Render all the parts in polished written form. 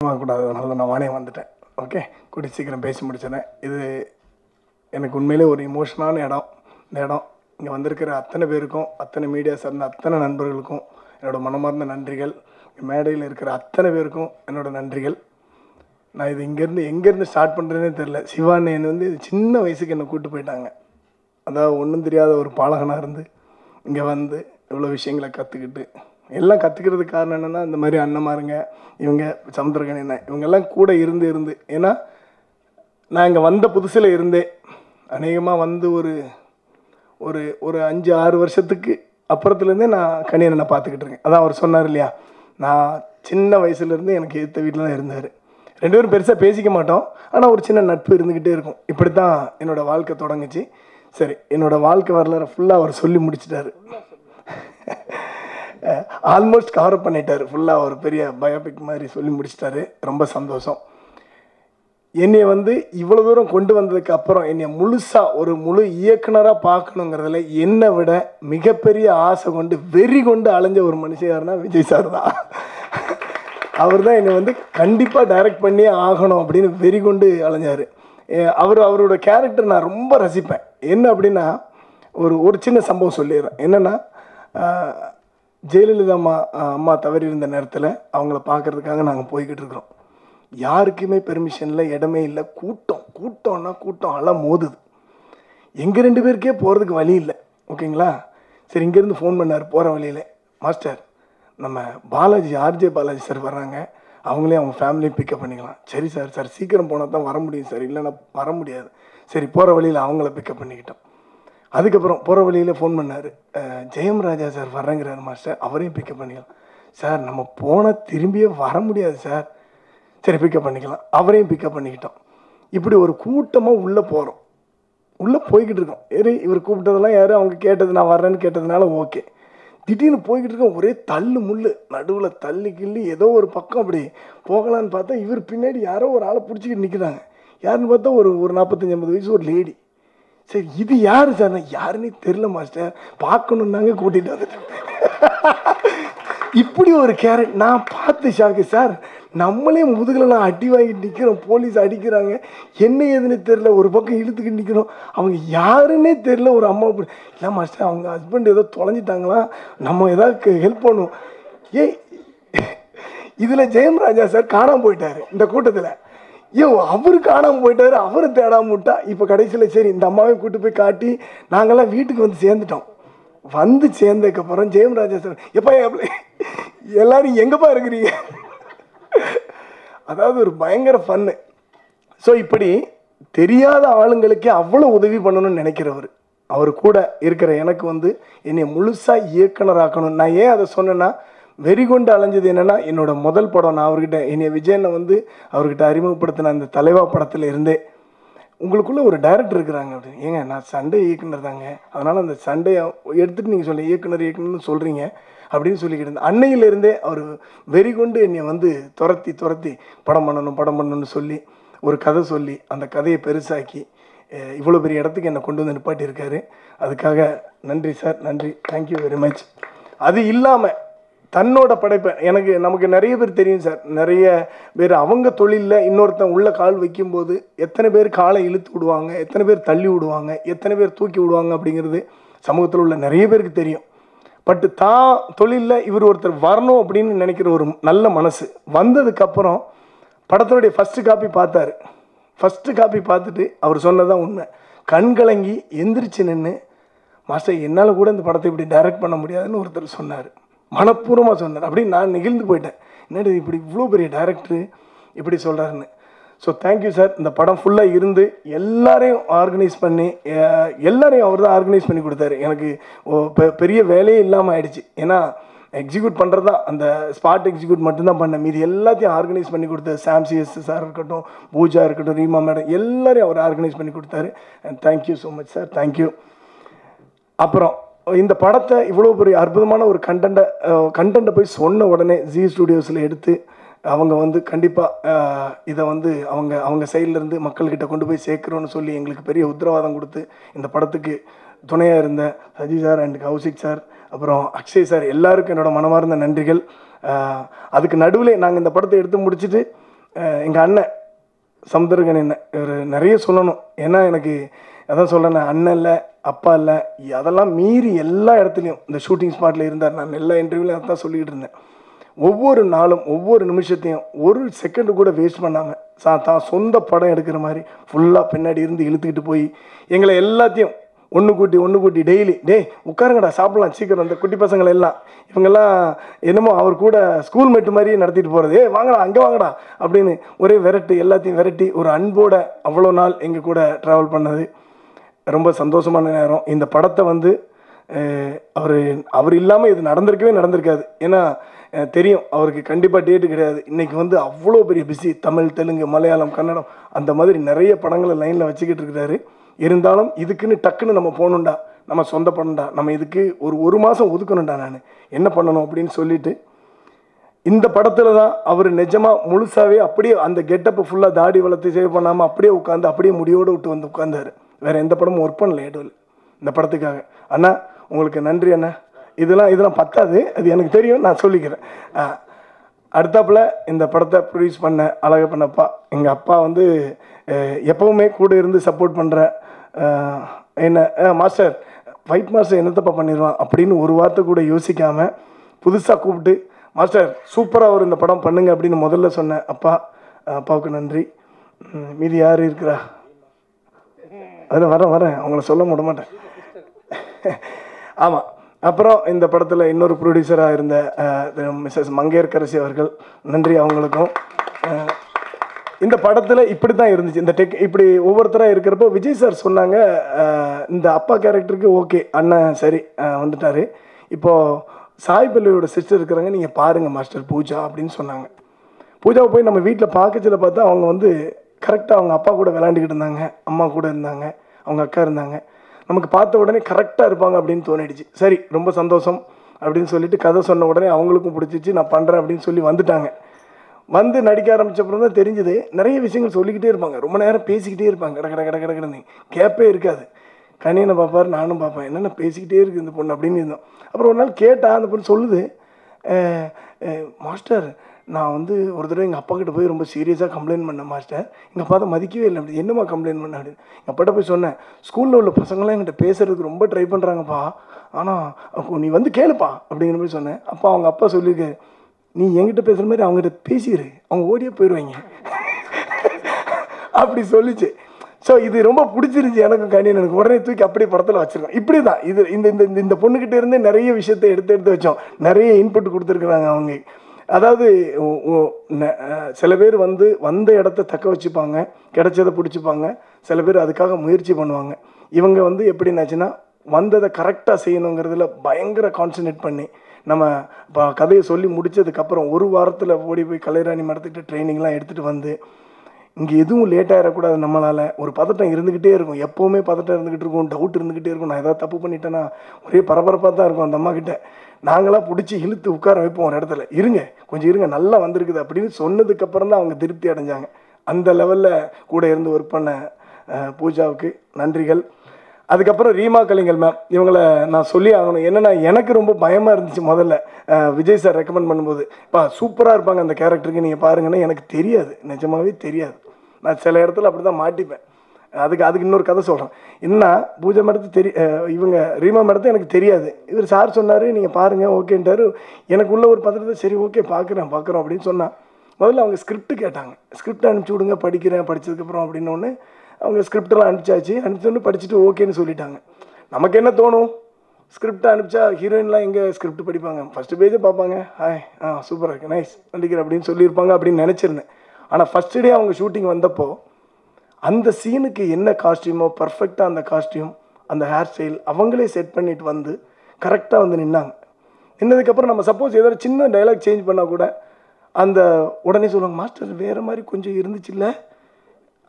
கூடாது, அதனால நான் வானே வந்துட்டேன். ஓகே, கூடி சீக்கிரம் பேசி முடிச்சிடறேன். இது எனக்கு உண்மையிலே ஒரு இமோஷனான இடம். இந்த இடம் இங்கே வந்திருக்கிற அத்தனை பேருக்கும், அத்தனை மீடியா சார்ந்த அத்தனை நண்பர்களுக்கும் என்னோட மனமார்ந்த நன்றிகள். மேடையில் இருக்கிற அத்தனை பேருக்கும் என்னோட நன்றிகள். நான் இது எங்கேருந்து ஸ்டார்ட் பண்ணுறேன்னே தெரில. சிவானி வந்து சின்ன வயசுக்கு என்னை கூப்பிட்டு போயிட்டாங்க. அதாவது ஒன்றும் தெரியாத ஒரு பாலகனாக இருந்து இங்கே வந்து இவ்வளோ விஷயங்களை கற்றுக்கிட்டு எல்லாம் கற்றுக்கிறதுக்கு காரணம் என்னென்னா, இந்த மாதிரி அண்ணமாருங்க, இவங்க சமுத்திரகன் என்ன, இவங்கெல்லாம் கூட இருந்து ஏன்னா நான் இங்கே வந்த புதுசில் இருந்தே அநேகமாக வந்து ஒரு ஒரு ஒரு 5-6 வருஷத்துக்கு அப்புறத்துலேருந்தே நான் கணியனை பார்த்துக்கிட்டு இருக்கேன். அதான் அவர் சொன்னார் இல்லையா, நான் சின்ன வயசுலேருந்து எனக்கு ஏற்ற வீட்டில் தான் இருந்தார். 2 பேரும் பெருசாக பேசிக்க மாட்டோம், ஆனால் ஒரு சின்ன நட்பு இருந்துக்கிட்டே இருக்கும். இப்படி தான் என்னோடய வாழ்க்கை தொடங்குச்சு. சரி, என்னோடய வாழ்க்கை வரலாறு ஃபுல்லாக அவர் சொல்லி முடிச்சிட்டாரு. ஆல்மோஸ்ட் கவர் பண்ணிட்டார் ஃபுல்லாக. ஒரு பெரிய பயோபிக் மாதிரி சொல்லி முடிச்சிட்டாரு. ரொம்ப சந்தோஷம். என்னை வந்து இவ்வளோ தூரம் கொண்டு வந்ததுக்கு அப்புறம் என்னை முழுசாக ஒரு முழு இயக்குனராக பார்க்கணுங்கிறதுல என்னை விட மிகப்பெரிய ஆசை கொண்டு வெறி கொண்டு அலைஞ்ச ஒரு மனுஷன் விஜய் சார் தான். அவர் தான் என்னை வந்து கண்டிப்பாக டைரக்ட் பண்ணியே ஆகணும் அப்படின்னு வெறி கொண்டு அலைஞ்சார். அவரோட கேரக்டர் நான் ரொம்ப ரசிப்பேன். என்ன அப்படின்னா, ஒரு சின்ன சம்பவம் சொல்லிடுறேன். என்னென்னா, ஜெயலலிதா அம்மா தவறி இருந்த நேரத்தில் அவங்கள பார்க்குறதுக்காக நாங்கள் போய்கிட்டு இருக்கிறோம். யாருக்குமே பெர்மிஷன் இல்லை, இடமே இல்லை. கூட்டம்னா கூட்டம் அலை மோதுது. எங்கள் 2 பேருக்கே போகிறதுக்கு வழி இல்லை. ஓகேங்களா, சரி, இங்கேருந்து ஃபோன் பண்ணார் போகிற வழியில், மாஸ்டர் நம்ம பாலாஜி ஆர்ஜே பாலாஜி சார் வர்றாங்க, அவங்களே அவங்க ஃபேமிலியை பிக்கப் பண்ணிக்கலாம். சரி சார் சீக்கிரம் போனால் தான் வர முடியும் சார், இல்லைன்னா வர முடியாது. சரி, போகிற வழியில் அவங்கள பிக்கப் பண்ணிக்கிட்டோம். அதுக்கப்புறம் போகிற வழியில் ஃபோன் பண்ணார், ஜெயம் ராஜா சார் வர்றேங்கிறார் மாஸ்டர், அவரையும் பிக்கப் பண்ணிக்கலாம். சார் நம்ம போனால் திரும்பியே வர முடியாது சார். சரி, பிக்கப் பண்ணிக்கலாம், அவரையும் பிக்கப் பண்ணிக்கிட்டோம். இப்படி ஒரு கூட்டமாக உள்ளே போகிறோம். உள்ளே போய்கிட்டு இருக்கோம். இவர் கூப்பிட்டதெல்லாம் யார், அவங்க கேட்டது, நான் வர்றேன்னு கேட்டதுனால ஓகே. திடீர்னு போய்கிட்டு இருக்கோம். ஒரே தள்ளு முள்ளு, நடுவில் தள்ளி கிள்ளி ஏதோ ஒரு பக்கம் அப்படி போகலான்னு பார்த்தா இவர் பின்னாடி யாரோ ஒரு ஆளை பிடிச்சிக்கிட்டு நிற்கிறாங்க. யாருன்னு பார்த்தா ஒரு 45-50 வயசு ஒரு லேடி. சரி, இது யார் சார்? நான் யாருன்னே தெரில மாஸ்டர், பார்க்கணுன்னாங்க கூட்டிகிட்டு வந்துட்டேன். இப்படி ஒரு கேரக்டர் நான் பார்த்து ஷாக்கு. சார் நம்மளே முதுகில் நான் அடி வாங்கிட்டு நிற்கிறோம், போலீஸ் அடிக்கிறாங்க, என்ன ஏதுன்னு தெரில, ஒரு பக்கம் இழுத்துக்கிட்டு நிற்கிறோம். அவங்க யாருன்னே தெரில. ஒரு அம்மா இல்லை மாஸ்டர், அவங்க ஹஸ்பண்ட் ஏதோ தொலைஞ்சிட்டாங்களா, நம்ம ஏதாவது ஹெல்ப் பண்ணுவோம். இதில் ஜெயம் ராஜா சார் காணாமல் போயிட்டார் இந்த கூட்டத்தில். அவரு காணாமல் போயிட்டாரு, அவரு தேடாம விட்டா. இப்போ கடைசியில் சரி இந்த அம்மாவையும் கூட்டு போய் காட்டி நாங்கள்லாம் வீட்டுக்கு வந்து சேர்ந்துட்டோம். வந்து சேர்ந்ததுக்கப்புறம் ஜெயம் ராஜா சார், எப்பா எல்லாரும் எங்கப்பா இருக்கிறீங்க? அதாவது ஒரு பயங்கர ஃபன்னு. ஸோ இப்படி தெரியாத ஆளுங்களுக்கே அவ்வளோ உதவி பண்ணணும்னு நினைக்கிறவர். அவர் கூட இருக்கிற எனக்கு வந்து என்னை முழுசாக இயக்குனராக்கணும். நான் ஏன் அதை சொன்னேன்னா, வெறி கொண்டு அலைஞ்சது என்னென்னா, என்னோட முதல் படம் நான் அவர்கிட்ட என்னை விஜயனை வந்து அவர்கிட்ட அறிமுகப்படுத்தின அந்த தலைவா படத்தில் இருந்தே, உங்களுக்குள்ளே ஒரு டைரக்டர் இருக்கிறாங்க அப்படின்னு. ஏங்க நான் சண்டே இயக்குனர் தாங்க, அதனால் அந்த சண்டையை எடுத்துகிட்டு நீங்கள் சொல்ல இயக்குனர்னு சொல்கிறீங்க அப்படின்னு சொல்லிக்கிட்டு இருந்தேன். அன்னையிலேருந்தே அவர் வெறி கொண்டு என்னை வந்து துரத்தி படம் பண்ணணும்னு சொல்லி ஒரு கதை சொல்லி அந்த கதையை பெருசாக்கி இவ்வளோ பெரிய இடத்துக்கு என்னை கொண்டு வந்து நிப்பாட்டியிருக்காரு. அதுக்காக நன்றி சார், நன்றி, தேங்க்யூ வெரி மச். அது இல்லாமல் தன்னோட படைப்பை நமக்கு நிறைய பேர் தெரியும் சார். நிறைய பேர் அவங்க தொழிலில் இன்னொருத்தன் உள்ள கால் வைக்கும்போது எத்தனை பேர் காலை இழுத்து விடுவாங்க, எத்தனை பேர் தள்ளி விடுவாங்க, எத்தனை பேர் தூக்கி விடுவாங்க அப்படிங்கிறது சமூகத்தில் உள்ள நிறைய பேருக்கு தெரியும். பட்டு தான் தொழிலில் இவர் ஒருத்தர் வரணும் அப்படின்னு நினைக்கிற ஒரு நல்ல மனசு வந்ததுக்கப்புறம் படத்தினுடைய ஃபஸ்ட்டு காப்பி பார்த்தாரு. ஃபஸ்ட்டு காப்பி பார்த்துட்டு அவர் சொன்னதான் உண்மை. கண்கலங்கி எந்திரிச்சு நின்று, மாஸ்டர் என்னால் கூட இந்த படத்தை இப்படி டைரக்ட் பண்ண முடியாதுன்னு ஒருத்தர் சொன்னார். மனப்பூர்வமாக சொன்னார். அப்படி நான் நெகிழ்ந்து போயிட்டேன். என்னடி இப்படி இவ்வளோ பெரிய டைரக்டரு இப்படி சொல்கிறாருன்னு. So thank you sir. இந்த படம் ஃபுல்லாக இருந்து எல்லாரையும் ஆர்கனைஸ் பண்ணி எல்லாரையும் அவர் தான் ஆர்கனைஸ் பண்ணி கொடுத்தாரு. எனக்கு பெரிய வேலையே இல்லாமல் ஆயிடுச்சு. ஏன்னா எக்ஸிக்யூட் பண்ணுறது தான், அந்த ஸ்பாட் எக்ஸிக்யூட் மட்டும்தான் பண்ணேன். மீது எல்லாத்தையும் ஆர்கனைஸ் பண்ணி கொடுத்தாரு. சாம்சிஎஸ் சார் இருக்கட்டும், பூஜா இருக்கட்டும், ரீமா மேடம், எல்லாரையும் அவர் ஆர்கனைஸ் பண்ணி கொடுத்தாரு. And thank you so much sir, thank you. அப்புறம் இந்த படத்தை இவ்வளோ பெரிய அற்புதமான ஒரு கண்டென்ட்டை போய் சொன்ன உடனே ஜி ஸ்டுடியோஸில் எடுத்து அவங்க வந்து கண்டிப்பாக இதை வந்து அவங்க சைட்லேருந்து மக்கள்கிட்ட கொண்டு போய் சேர்க்குறோன்னு சொல்லி எங்களுக்கு பெரிய உத்தரவாதம் கொடுத்து இந்த படத்துக்கு துணையாக இருந்த Saji sir and Kaushik sir, அப்புறம் அக்ஷய் சார், எல்லாருக்கும் என்னோட மனமார்ந்த நன்றிகள். அதுக்கு நடுவில் நாங்கள் இந்த படத்தை எடுத்து முடிச்சுட்டு எங்கள் அண்ணன் சமுத்திரகன் என்ன இவர் நிறைய சொல்லணும். ஏன்னா எனக்கு அதான் சொல்கிறேன், அண்ணன் இல்லை, அப்பா இல்லை, அதெல்லாம் மீறி எல்லா இடத்துலையும் இந்த ஷூட்டிங் ஸ்பாட்டில் இருந்தார். நான் எல்லா இன்டர்வியூலையும் அதான் சொல்லிக்கிட்டு இருந்தேன். ஒவ்வொரு நாளும் ஒவ்வொரு நிமிஷத்தையும் ஒரு செகண்டு கூட வேஸ்ட் பண்ணாமல் தான் சொந்த படம் எடுக்கிற மாதிரி ஃபுல்லாக பின்னாடி இருந்து இழுத்துக்கிட்டு போய் எங்களை எல்லாத்தையும் ஒன்று கூட்டி டெய்லி உட்காருங்கடா சாப்பிட்லாம் சீக்கிரம். அந்த குட்டி பசங்களை எல்லாம் இவங்கெல்லாம் என்னமோ அவர் கூட ஸ்கூல் மேட்டு மாதிரியே நடத்திட்டு போகிறது. வாங்கடா அங்கே வாங்கடா அப்படின்னு ஒரே விரட்டு, எல்லாத்தையும் விரட்டி ஒரு அன்போட அவ்வளோ நாள் எங்கள் கூட ட்ராவல் பண்ணது ரொம்ப சந்தோஷமான நேரம். இந்த படத்தை வந்து அவர் இல்லாமல் இது நடந்திருக்காது. ஏன்னா தெரியும் அவருக்கு கண்டிப்பாக டேட்டு கிடையாது. இன்றைக்கி வந்து அவ்வளோ பெரிய பிஸி, தமிழ், தெலுங்கு, மலையாளம், கன்னடம் அந்த மாதிரி நிறைய படங்களை லைனில் வச்சுக்கிட்டு இருக்கிறாரு. இருந்தாலும் இதுக்குன்னு டக்குன்னு நம்ம போகணுண்டா, நம்ம சொந்த படம்டா, நம்ம இதுக்கு ஒரு மாதம் ஒதுக்கணுண்டா, நான் என்ன பண்ணணும் அப்படின்னு சொல்லிட்டு இந்த படத்தில் தான் அவர் நிஜமாக முழுசாகவே அப்படியே அந்த கெட்டப்பை ஃபுல்லாக தாடி வளர்த்து சேவ் பண்ணாமல் அப்படியே உட்காந்து அப்படியே முடியோடு விட்டு வந்து உட்காந்தாரு. வேறு எந்த படமும் ஒர்க் பண்ணல ஏடுவில் இந்த படத்துக்காக. அண்ணா உங்களுக்கு நன்றி அண்ணா. இதெல்லாம் பத்தாது, அது எனக்கு தெரியும், நான் சொல்லிக்கிறேன். அடுத்தாப்புல இந்த படத்தை ப்ரொடியூஸ் பண்ண அழகப்பனப்பா, எங்கள் அப்பா வந்து எப்போவுமே கூட இருந்து சப்போர்ட் பண்ணுற என்ன மாஸ்டர் ஃபைட் மாஸ்டர் என்னத்தப்பா பண்ணிடுவான் அப்படின்னு ஒரு வார்த்தை கூட யோசிக்காமல் புதுசாக கூப்பிட்டு மாஸ்டர் சூப்பராக அவர் இந்த படம் பண்ணுங்க அப்படின்னு முதல்ல சொன்னேன். அப்பாவுக்கு நன்றி. மீதி யார் இருக்கிறா? அதில் வரேன் அவங்கள சொல்ல விட மாட்டேன். ஆமாம். அப்புறம் இந்த படத்தில் இன்னொரு ப்ரொடியூசராக இருந்த மிஸ்ஸஸ் மங்கையர்கரசி அவர்கள், நன்றி அவங்களுக்கும். இந்த படத்தில் இப்படி தான் இருந்துச்சு, இந்த இப்படி ஒவ்வொருத்தராக இருக்கிறப்போ விஜய் சார் சொன்னாங்க, இந்த அப்பா கேரக்டருக்கு ஓகே அண்ணன் சரி வந்துட்டார், இப்போது சாய் பல்லவியோட சிஸ்டர் இருக்கிறாங்க, நீங்கள் பாருங்கள் மாஸ்டர் பூஜா அப்படின்னு சொன்னாங்க. பூஜாவை போய் நம்ம வீட்டில் பார்க்கச்சில் பார்த்தா அவங்க வந்து கரெக்டாக அவங்க அப்பா கூட விளாண்டுக்கிட்டு இருந்தாங்க, அம்மா கூட இருந்தாங்க, அவங்க அக்கா இருந்தாங்க. நமக்கு பார்த்த உடனே கரெக்டாக இருப்பாங்க அப்படின்னு தோணிடுச்சு. சரி ரொம்ப சந்தோஷம் அப்படின்னு சொல்லிட்டு கதை சொன்ன உடனே அவங்களுக்கும் பிடிச்சிச்சு, நான் பண்ணுறேன் அப்படின்னு சொல்லி வந்துட்டாங்க. வந்து நடிக்க ஆரம்பித்தப்பறம் தான் தெரிஞ்சுது நிறைய விஷயங்கள் சொல்லிக்கிட்டே இருப்பாங்க, ரொம்ப நேரம் பேசிக்கிட்டே இருப்பாங்க, கடை கேப்பே இருக்காது. கனியனை பார்ப்பார், நானும் பார்ப்பேன், என்னென்ன பேசிக்கிட்டே இருக்குது இந்த பொண்ணு அப்படின்னு இருந்தோம். அப்புறம் ஒரு நாள் கேட்டால் அந்த பொண்ணு சொல்லுது, மாஸ்டர் நான் வந்து ஒரு தடவை எங்கள் அப்பா கிட்ட போய் ரொம்ப சீரியஸாக கம்ப்ளைண்ட் பண்ணேன் மாஸ்டர், எங்கள் அப்பா தான் மதிக்கவே இல்லை. அப்படி என்னம்மா கம்ப்ளைண்ட் பண்ண அப்படின்னு எங்கள் அப்பாட்ட போய் சொன்னேன், ஸ்கூலில் உள்ள பசங்களாம் என்கிட்ட பேசுறதுக்கு ரொம்ப ட்ரை பண்ணுறாங்கப்பா, ஆனால் நீ வந்து கேளுப்பா அப்படிங்கிற மாதிரி சொன்னேன். அப்போ அவங்க அப்பா சொல்லியிருக்காரு, நீ என்கிட்ட பேசுகிற மாதிரி அவங்ககிட்ட பேசிடு, அவங்க ஓடியே போயிடுவாங்க அப்படி சொல்லிச்சு. ஸோ இது ரொம்ப பிடிச்சிருந்துச்சி எனக்கும் கணியன், எனக்கு உடனே தூக்கி அப்படியே படத்தில் வச்சுருக்கோம். இப்படி தான் இது இந்த பொண்ணுக்கிட்டே இருந்தே நிறைய விஷயத்தை எடுத்து வச்சோம், நிறைய இன்புட் கொடுத்துருக்குறாங்க அவங்க. அதாவது சில பேர் வந்து வந்த இடத்த தக்க வச்சுப்பாங்க, கிடைச்சதை பிடிச்சிப்பாங்க, சில பேர் அதுக்காக முயற்சி பண்ணுவாங்க. இவங்க வந்து எப்படின்னாச்சுன்னா வந்ததை கரெக்டாக செய்யணுங்கிறதுல பயங்கர கான்சன்ட்ரேட் பண்ணி நம்ம இப்போ கதையை சொல்லி முடித்ததுக்கப்புறம் ஒரு வாரத்தில் ஓடி போய் கலைராணி மடத்துக்கிட்ட ட்ரைனிங்லாம் எடுத்துகிட்டு வந்து இங்கே எதுவும் லேட்டாக ஆகிடக்கூடாது, நம்மளால் ஒரு பதட்டம் இருந்துக்கிட்டே இருக்கும், எப்போவுமே பதட்டம் இருந்துக்கிட்டு இருக்கும், டவுட் இருந்துக்கிட்டே இருக்கும், நான் ஏதாவது தப்பு பண்ணிட்டேன்னா ஒரே பரபரப்பாக தான் இருக்கும். அந்த அம்மாக்கிட்ட நாங்களாம் பிடிச்சி இழுத்து உட்கார வைப்போம் ஒரு இடத்துல, கொஞ்சம் இருங்க நல்லா வந்திருக்குது அப்படின்னு சொன்னதுக்கப்புறம் தான் அவங்க திருப்தி அடைஞ்சாங்க. அந்த லெவலில் கூட இருந்து ஒர்க் பண்ண பூஜாவுக்கு நன்றிகள். அதுக்கப்புறம் ரீமா கலிங்கல் மேம், இவங்களை நான் சொல்லி ஆகணும். என்னென்னா எனக்கு ரொம்ப பயமாக இருந்துச்சு முதல்ல விஜய் சார் ரெக்கமெண்ட் பண்ணும்போது, சூப்பராக இருப்பாங்க அந்த கேரக்டருக்கு நீங்கள் பாருங்கன்னா எனக்கு தெரியாது, நிஜமாகவே தெரியாது. நான் சில இடத்துல அப்படி தான் மாட்டிப்பேன். அதுக்கு இன்னொரு கதை சொல்கிறேன். என்ன பூஜா மேடத்து இவங்க ரீமா மேடத்தை எனக்கு தெரியாது, இவர் சார் சொன்னார் நீங்கள் பாருங்கள் ஓகேன்ட்டார். எனக்கு உள்ள ஒரு பத்திரத்தை சரி ஓகே பார்க்குறோம் அப்படின்னு சொன்னால் முதல்ல அவங்க ஸ்கிரிப்ட் கேட்டாங்க, ஸ்கிரிப்ட் அனுப்பிச்சி விடுங்க படிக்கிறேன், படித்ததுக்கப்புறம் அப்படின்னோடனே அவங்க ஸ்கிரிப்டெல்லாம் அனுப்பிச்சோன்னு படிச்சுட்டு ஓகேன்னு சொல்லிட்டாங்க. நமக்கு என்ன தோணும், ஸ்கிரிப்டை அனுப்பிச்சா ஹீரோயின்லாம் எங்கே ஸ்கிரிப்ட் படிப்பாங்க, ஃபஸ்ட்டு பேஜே பார்ப்பாங்க, சூப்பராக இருக்குது நைஸ் நடிக்கிறேன் அப்படின்னு சொல்லியிருப்பாங்க அப்படின்னு நினச்சிருந்தேன். ஆனால் ஃபஸ்ட்டு டே அவங்க ஷூட்டிங் வந்தப்போ அந்த சீனுக்கு என்ன காஸ்டியூமோ பர்ஃபெக்டாக அந்த காஸ்டியூம் அந்த ஹேர் ஸ்டைல் அவங்களே செட் பண்ணிட்டு வந்து கரெக்டாக வந்து நின்னாங்க. நின்னதுக்கப்புறம் நம்ம சப்போஸ் ஏதாவது சின்ன டைலாக் சேஞ்ச் பண்ணால் கூட அந்த உடனே சொல்லுவாங்க, மாஸ்டர் வேறு மாதிரி கொஞ்சம் இருந்துச்சு இல்லை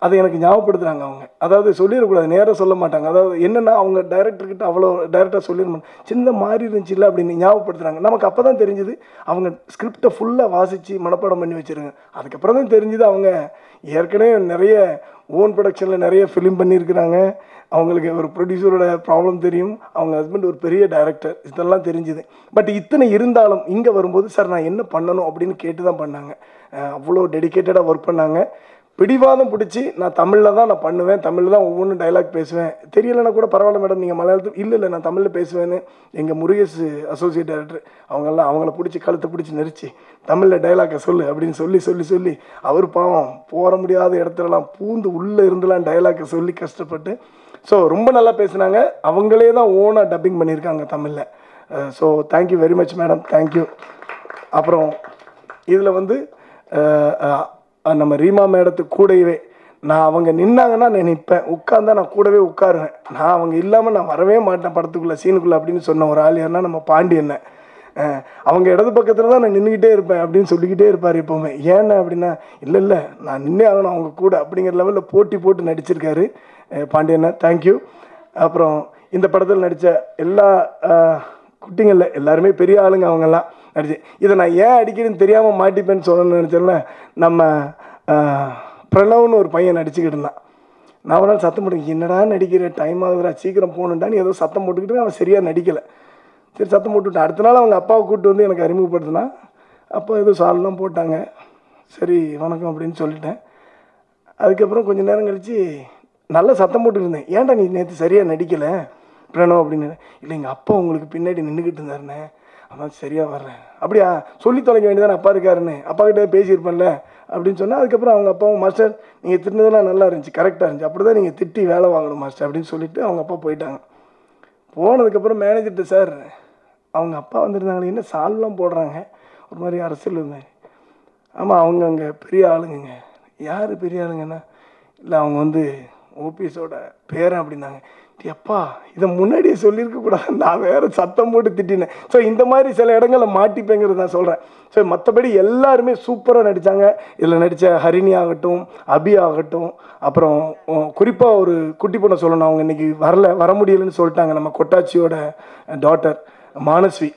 அதை எனக்கு ஞாபகப்படுத்துகிறாங்க அவங்க. அதாவது சொல்லிடக்கூடாது, நேராக சொல்ல மாட்டாங்க. அதாவது என்னென்னா அவங்க டைரக்டர்கிட்ட அவ்வளோ டைரெக்டாக சொல்லிடணும், சின்ன மாறி இருந்துச்சு இல்லை அப்படின்னு ஞாபகப்படுத்துகிறாங்க. நமக்கு அப்போ தான் தெரிஞ்சுது அவங்க ஸ்கிரிப்டை ஃபுல்லாக வாசித்து மனப்பாடம் பண்ணி வச்சுருங்க. அதுக்கப்புறம் தான் தெரிஞ்சுது அவங்க ஏற்கனவே நிறைய ஓன் ப்ரொடக்ஷனில் நிறைய ஃபிலிம் பண்ணியிருக்கிறாங்க. அவங்களுக்கு ஒரு ப்ரொடியூசரோட ப்ராப்ளம் தெரியும், அவங்க ஹஸ்பண்ட் ஒரு பெரிய டைரக்டர், இதெல்லாம் தெரிஞ்சுது. பட் இத்தனை இருந்தாலும் இங்கே வரும்போது சார் நான் என்ன பண்ணணும் அப்படின்னு கேட்டு தான் பண்ணாங்க. அவ்வளோ டெடிக்கேட்டடாக ஒர்க் பண்ணாங்க. பிடிவாதம் பிடிச்சி நான் தமிழில் தான் நான் பண்ணுவேன், தமிழில் தான் ஒவ்வொன்றும் டைலாக் பேசுவேன், தெரியலைன்னா கூட பரவாயில்ல மேடம் நீங்கள் மலையாளத்தில் இல்லை நான் தமிழில் பேசுவேன்னு எங்கள் முருகேஷ் அசோசியேட் டைரக்டர் அவங்கள பிடிச்சி கழுத்தை பிடிச்சி நெரிச்சு தமிழில் டைலாக்கை சொல்லு அப்படின்னு சொல்லி அவர் பாவம் போற முடியாத இடத்துலலாம் பூந்து உள்ளே இருந்துலாம் டைலாக்கை சொல்லி கஷ்டப்பட்டு ஸோ ரொம்ப நல்லா பேசுனாங்க. அவங்களே தான் ஓனாக டப்பிங் பண்ணியிருக்காங்க தமிழில். So thank you very much madam, thank you. அப்புறம் இதில் வந்து நம்ம ரீமா மேடத்துக்கு கூடவே நான் அவங்க நின்னாங்கன்னா நான் நிற்பேன், உட்காந்தா நான் கூடவே உட்காருவேன், நான் அவங்க இல்லாமல் நான் வரவே மாட்டேன் படத்துக்குள்ளே சீனுக்குள்ளே அப்படின்னு சொன்ன ஒரு ஆள் யாருன்னா நம்ம பாண்டியன். அவங்க இடது பக்கத்தில் தான் நான் நின்றுக்கிட்டே இருப்பேன் அப்படின்னு சொல்லிக்கிட்டே இருப்பார் எப்போவுமே. ஏன்னா அப்படின்னா இல்லை நான் நின்னே ஆகணும் அவங்க கூட அப்படிங்கிற லெவலில் போட்டு நடிச்சிருக்காரு பாண்டியன், தேங்க்யூ. அப்புறம் இந்த படத்தில் நடித்த எல்லா குட்டிங்களில் எல்லாருமே பெரிய ஆளுங்க அவங்கெல்லாம் நடிச்சு. இதை நான் ஏன் அடிக்கிறேன்னு தெரியாமல் மாட்டிப்பேன்னு சொல்லணும்னு நினச்சேன்ல, நம்ம பிரணவ்னு ஒரு பையன் நடிச்சுக்கிட்டு இருந்தான். நான் ஒரு நாள் சத்தம் போட்டு என்னடா நடிக்கிற டைம் ஆகுதுடா சீக்கிரம் போகணுன்டான்னு ஏதோ சத்தம் போட்டுக்கிட்டு அவன் சரியாக நடிக்கலை. சரி சத்தம் போட்டுவிட்டேன். அடுத்த நாள் அவங்க அப்பாவை கூப்பிட்டு வந்து எனக்கு அறிமுகப்படுத்தினா, அப்போ ஏதோ சால்லாம் போட்டாங்க, சரி வணக்கம் அப்படின்னு சொல்லிட்டேன். அதுக்கப்புறம் கொஞ்சம் நேரம் கழித்து நல்லா சத்தம் போட்டுருந்தேன், ஏன்டா நீ நேற்று சரியாக நடிக்கலை பிரணவ் அப்படின்னு. இல்லை எங்கள் அப்பா உங்களுக்கு பின்னாடி நின்றுக்கிட்டு இருந்தாருண்ணே, அதான் சரியாக வர்றேன். அப்படியா சொல்லி தொலைக்க வேண்டியதானே அப்பா இருக்காருன்னு, அப்பா கிட்டே பேசியிருப்பேன்ல அப்படின்னு சொன்னால். அதுக்கப்புறம் அவங்க அப்பாவும் மாஸ்டர் நீங்கள் திட்டினதெல்லாம் நல்லா இருந்துச்சு, கரெக்டாக இருந்துச்சு, அப்படி தான் நீங்கள் திட்டி வேலை வாங்கணும் மாஸ்டர் அப்படின்னு சொல்லிவிட்டு அவங்க அப்பா போயிட்டாங்க. போனதுக்கப்புறம் மேனேஜர்கிட்ட சார் அவங்க அப்பா வந்திருந்தாங்களே என்ன சால்லாம் போடுறாங்க ஒரு மாதிரி அரசியல் இருந்தேன். ஆமாம் அவங்க அங்கே பெரிய ஆளுங்க. யார் பெரிய ஆளுங்கன்னா இல்லை அவங்க வந்து ஓபிஎஸோட பேரன் அப்படின்னாங்க. எப்பா இதை முன்னாடியே சொல்லியிருக்கக்கூடாது, நான் வேறு சத்தம் போட்டு திட்டினேன். ஸோ இந்த மாதிரி சில இடங்களில் மாட்டிப்பேங்கிறது நான் சொல்கிறேன். ஸோ மற்றபடி எல்லாருமே சூப்பராக நடித்தாங்க. இதில் நடித்த ஹரிணி ஆகட்டும், அபி ஆகட்டும், அப்புறம் குறிப்பாக ஒரு குட்டி பொண்ணை சொல்லணும், அவங்க இன்றைக்கி வர முடியலைன்னு சொல்லிட்டாங்க, நம்ம கொட்டாச்சியோட டாட்டர் மானஸ்வி.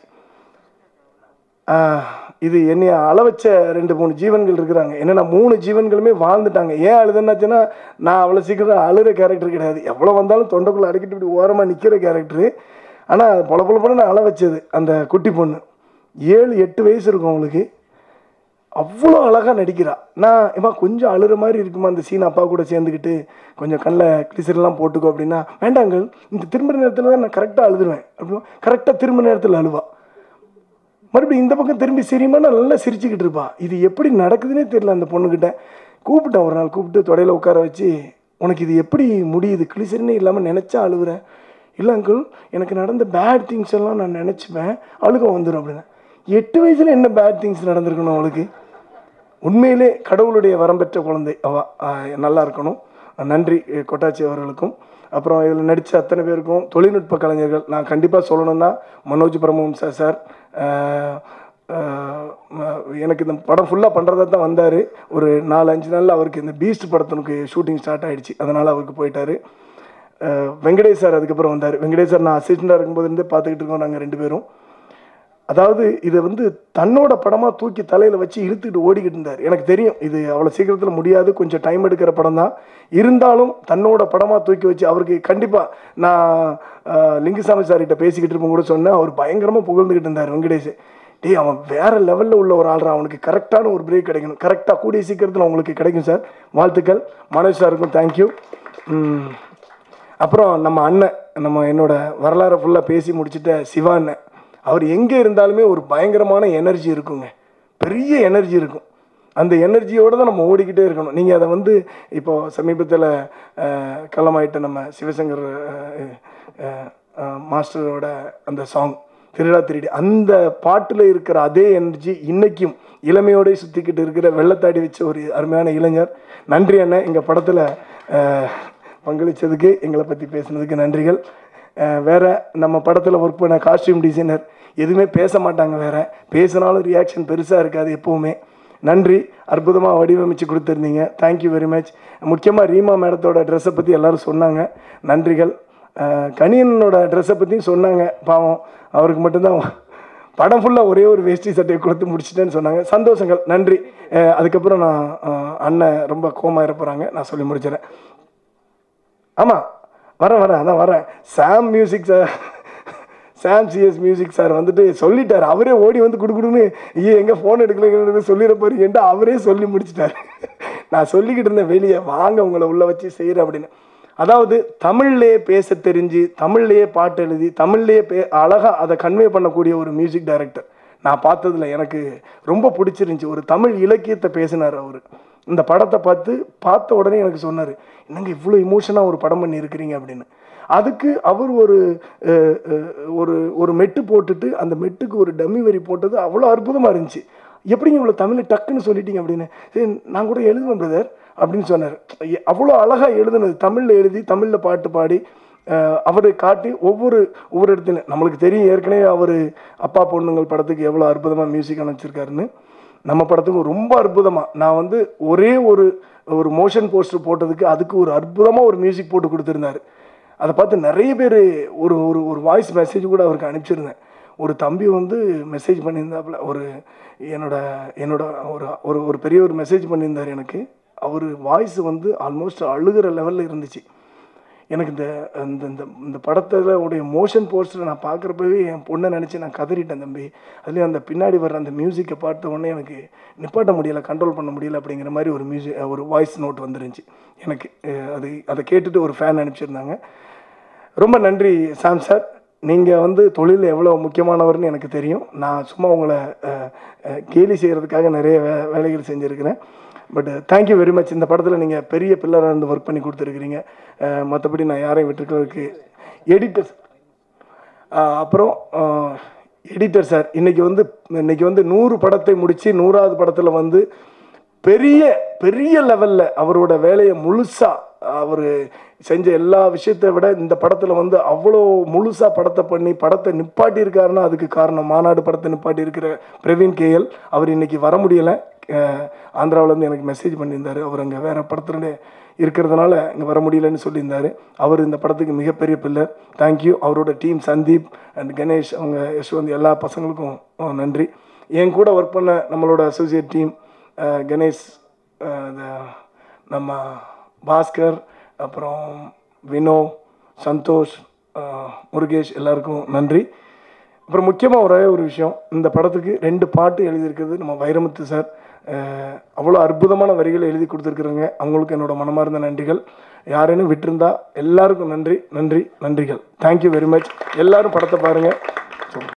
இது என்னை அளவச்ச 2-3 ஜீவன்கள் இருக்கிறாங்க. என்னென்னா 3 ஜீவன்களுமே வாழ்ந்துட்டாங்க. ஏன் அழுதுன்னாச்சுன்னா நான் அவ்வளோ சீக்கிரம் அழுகிற கேரக்டர் கிடையாது, எவ்வளோ வந்தாலும் தொண்டைக்குள்ளே அடிக்கிட்டு இப்படி ஓரமாக நிற்கிற கேரக்டரு. ஆனால் பொல நான் அள வச்சது அந்த குட்டி பொண்ணு 7-8 வயசு இருக்கும் அவங்களுக்கு, அவ்வளோ அழகாக நடிக்கிறா. நான் ஏமா கொஞ்சம் அழுகிற மாதிரி இருக்குமா அந்த சீன், அப்பா கூட சேர்ந்துக்கிட்டு கொஞ்சம் கண்ணில் கிளிசர்லாம் போட்டுக்கோ அப்படின்னா, வேண்டாங்கள் இந்த திரும்ப நேரத்தில் தான் நான் கரெக்டாக அழுதுருவேன் அப்படின்னா கரெக்டாக திரும்ப நேரத்தில் அழுவா. மறுபடியும் இந்த பக்கம் திரும்பி சிரிமா நல்லா சிரிச்சுக்கிட்டு இருப்பா. இது எப்படி நடக்குதுன்னே தெரியல. அந்த பொண்ணுக்கிட்ட கூப்பிட்டேன் ஒரு நாள், கூப்பிட்டு தொடையில் உட்கார வச்சு, உனக்கு இது எப்படி முடியுது, கிளிசரினே இல்லாமல் நினச்சா அழுகுறேன். இல்லை அங்கிள் எனக்கு நடந்த பேட் திங்ஸ் எல்லாம் நான் நினச்சிப்பேன் அழுக வந்துடும் அப்படின்னா. 8 வயசில் என்ன பேட் திங்ஸ் நடந்திருக்கணும் அவளுக்கு? உண்மையிலே கடவுளுடைய வரம் பெற்ற குழந்தை நல்லா இருக்கணும். நன்றி கொட்டாச்சி அவர்களுக்கும். அப்புறம் இதில் நடித்த அத்தனை பேருக்கும், தொழில்நுட்ப கலைஞர்கள் நான் கண்டிப்பாக சொல்லணுன்னா மனோஜ் பிரமஹம்சா சார் எனக்கு இந்த படம் ஃபுல்லாக பண்ணுறதா தான் வந்தார். ஒரு 4-5 நாளில் அவருக்கு இந்த பீஸ்ட் படத்தினுக்கு ஷூட்டிங் ஸ்டார்ட் ஆகிடுச்சு, அதனால் அவருக்கு போயிட்டார். வெங்கடேஷ் சார் அதுக்கப்புறம் வந்தார். வெங்கடேஷ் சார் நான் அசிஸ்டண்டாக இருக்கும்போதுலேருந்தே பார்த்துக்கிட்டு இருக்கோம் நாங்கள் 2 பேரும். அதாவது இதை வந்து தன்னோட படமாக தூக்கி தலையில் வச்சு இழுத்துக்கிட்டு ஓடிக்கிட்டு இருந்தார். எனக்கு தெரியும் இது அவ்வளோ சீக்கிரத்தில் முடியாது, கொஞ்சம் டைம் எடுக்கிற படம் தான். இருந்தாலும் தன்னோட படமாக தூக்கி வச்சு அவருக்கு கண்டிப்பாக நான் லிங்குசாமி சார்கிட்ட பேசிக்கிட்டு இருப்போம் கூட சொன்னேன், அவர் பயங்கரமாக புகழ்ந்துக்கிட்டு இருந்தார் வெங்கடேஷ். டேய் அவன் வேறு லெவலில் உள்ள ஒரு ஆள்றா, அவனுக்கு கரெக்டான ஒரு பிரேக் கிடைக்கணும், கரெக்டாக கூடிய சீக்கிரத்தில் அவங்களுக்கு கிடைக்கும் சார். வாழ்த்துக்கள் மனோஜ் சாருக்கும், தேங்க்யூ. அப்புறம் நம்ம அண்ணன், நம்ம என்னோட வரலாறை ஃபுல்லாக பேசி முடிச்சுட்ட சிவா அண்ணன், அவர் எங்கே இருந்தாலுமே ஒரு பயங்கரமான எனர்ஜி இருக்குங்க, பெரிய எனர்ஜி இருக்கும். அந்த எனர்ஜியோடு தான் நம்ம ஓடிக்கிட்டே இருக்கணும். நீங்கள் அதை வந்து இப்போது சமீபத்தில் கள்ளமாயிட்ட நம்ம சிவசங்கர் மாஸ்டரோட அந்த சாங் திருடா திருடி, அந்த பாட்டில் இருக்கிற அதே எனர்ஜி இன்றைக்கும் இளமையோடு சுற்றிக்கிட்டு இருக்கிற வெள்ளத்தாடி வச்ச ஒரு அருமையான இளைஞர். நன்றி அண்ணன், எங்கள் படத்தில் பங்களித்ததுக்கு, எங்களை பற்றி பேசுனதுக்கு நன்றிகள். வேறு நம்ம படத்தில் ஒர்க் பண்ண காஸ்டியூம் டிசைனர் எதுவுமே பேச மாட்டாங்க, வேறு பேசினாலும் ரியாக்ஷன் பெருசாக இருக்காது எப்போவுமே. நன்றி. அற்புதமாக வடிவமைச்சு கொடுத்துருந்தீங்க. Thank you very much. முக்கியமாக ரீமா மேடத்தோட ட்ரெஸ்ஸை பற்றி எல்லோரும் சொன்னாங்க, நன்றிகள். கணியனோட ட்ரெஸ்ஸை பற்றியும் சொன்னாங்க, பாவம் அவருக்கு மட்டும்தான் படம் ஃபுல்லாக ஒரே ஒரு வேஷ்டி சட்டையை கொடுத்து முடிச்சிட்டேன்னு சொன்னாங்க. சந்தோஷங்கள், நன்றி. அதுக்கப்புறம் நான் அண்ணன் ரொம்ப கோமா இருப்பாங்க, நான் சொல்லி முடிச்சிடறேன். ஆமாம், வரேன், அதான் வரேன். சாம் சிஎஸ் மியூசிக் சார் வந்துட்டு சொல்லிட்டார், அவரே ஓடி வந்து கொடுக்கணும்னு, எங்கே ஃபோன் எடுக்கலங்கிறது சொல்லிட போறீங்கன்ட்டு அவரே சொல்லி முடிச்சிட்டார். நான் சொல்லிக்கிட்டு இருந்தேன் வெளியே, வாங்க உங்களை உள்ளே வச்சு செய்கிறேன் அப்படின்னு. அதாவது தமிழ்லேயே பேச தெரிஞ்சு, தமிழ்லேயே பாட்டு எழுதி, தமிழ்லேயே அழகாக அதை கன்வே பண்ணக்கூடிய ஒரு மியூசிக் டைரக்டர் நான் பார்த்ததில்ல. எனக்கு ரொம்ப பிடிச்சிருந்துச்சி. ஒரு தமிழ் இலக்கியத்தை பேசினார் அவர். இந்த படத்தை பார்த்த உடனே எனக்கு சொன்னார், என்னங்க இவ்வளோ இமோஷனாக ஒரு படம் பண்ணியிருக்கிறீங்க அப்படின்னு. அதுக்கு அவர் ஒரு மெட்டு போட்டுட்டு, அந்த மெட்டுக்கு ஒரு டம்மி வரி போட்டது அவ்வளோ அற்புதமாக இருந்துச்சு. எப்படிங்க இவ்வளோ தமிழ் டக்குன்னு சொல்லிட்டீங்க அப்படின்னு. சரி, நான் கூட எழுதுவேன் பிரதர் அப்படின்னு சொன்னார். அவ்வளோ அழகாக எழுதுனது, தமிழில் எழுதி தமிழில் பாட்டு பாடி அவரை காட்டி ஒவ்வொரு இடத்துல நம்மளுக்கு தெரியும். ஏற்கனவே அவர் அப்பா பொண்ணுங்கள் படத்துக்கு எவ்வளோ அற்புதமாக மியூசிக் அமைச்சிருக்காருன்னு. நம்ம படத்துக்கு ரொம்ப அற்புதமாக நான் வந்து ஒரே ஒரு மோஷன் போஸ்டர் போட்டதுக்கு அதுக்கு ஒரு அற்புதமாக ஒரு மியூசிக் போட்டு கொடுத்துருந்தாரு. அதை பார்த்து நிறைய பேர் ஒரு வாய்ஸ் மெசேஜ் கூட அவருக்கு அனுப்பிச்சிருந்தேன். ஒரு தம்பி வந்து மெசேஜ் பண்ணியிருந்தாப்புல, என்னோட ஒரு பெரிய ஒரு மெசேஜ் பண்ணியிருந்தார் எனக்கு. அவர் வாய்ஸ் வந்து ஆல்மோஸ்ட் அழுகிற லெவலில் இருந்துச்சு. எனக்கு இந்த படத்தில் உடைய மோஷன் போஸ்டரை நான் பார்க்குறப்பவே என் பொண்ணை நினச்சி நான் கதறிட்டேன் தம்பி. அதுலேயும் அந்த பின்னாடி வர்ற அந்த மியூசிக்கை பார்த்த உடனே எனக்கு நிப்பாட்ட முடியலை, கண்ட்ரோல் பண்ண முடியலை அப்படிங்கிற மாதிரி ஒரு வாய்ஸ் நோட் வந்துருந்துச்சு எனக்கு. அதை கேட்டுட்டு ஒரு ஃபேன் அனுப்பிச்சிருந்தாங்க. ரொம்ப நன்றி சாம் சார். நீங்கள் வந்து தொழிலில் எவ்வளோ முக்கியமானவர்னு எனக்கு தெரியும். நான் சும்மா உங்களை கேலி செய்கிறதுக்காக நிறைய வேலைகள் செஞ்சுருக்கிறேன். But thank you very much. இந்த படத்தில் நீங்கள் பெரிய பில்லராக இருந்து ஒர்க் பண்ணி கொடுத்துருக்குறீங்க. மற்றபடி நான் யாரையும் விட்டுருக்கிறதுக்கு எடிட்டர்ஸ், அப்புறம் எடிட்டர் சார் இன்றைக்கி வந்து 100 படத்தை முடித்து 100வது படத்தில் வந்து பெரிய லெவலில் அவரோட வேலையை முழுசாக அவர் செஞ்ச எல்லா விஷயத்தை விட இந்த படத்தில் வந்து அவ்வளோ முழுசாக படத்தை நிப்பாட்டியிருக்காருன்னா அதுக்கு காரணம் மாநாடு படத்தை நிப்பாட்டி இருக்கிற பிரவீன் கேஎல். அவர் இன்றைக்கி வர முடியலை, ஆந்திராவிலேருந்து எனக்கு மெசேஜ் பண்ணியிருந்தார். அவர் அங்கே வேறு படத்துல இருக்கிறதுனால இங்கே வர முடியலன்னு சொல்லியிருந்தார். அவர் இந்த படத்துக்கு மிகப்பெரிய பில்லர். தேங்க்யூ. அவரோட டீம் சந்தீப் அண்ட் கணேஷ், அவங்க யஷ்வந்த், எல்லா பசங்களுக்கும் நன்றி. என் கூட ஒர்க் பண்ண நம்மளோட அசோசியேட் டீம் கணேஷ், நம்ம பாஸ்கர், அப்புறம் வினோ, சந்தோஷ், முருகேஷ், எல்லாருக்கும் நன்றி. அப்புறம் முக்கியமாக ஒரே ஒரு விஷயம், இந்த படத்துக்கு 2 பாட்டு எழுதியிருக்கிறது நம்ம வைரமுத்து சார். அவ்வளோ அற்புதமான வரிகளை எழுதி கொடுத்துருக்குறங்க. அவங்களுக்கு என்னோட மனமார்ந்த நன்றிகள். யாரேனும் விட்டுருந்தா எல்லாருக்கும் நன்றிகள். Thank you very much. எல்லோரும் படத்தை பாருங்கள்.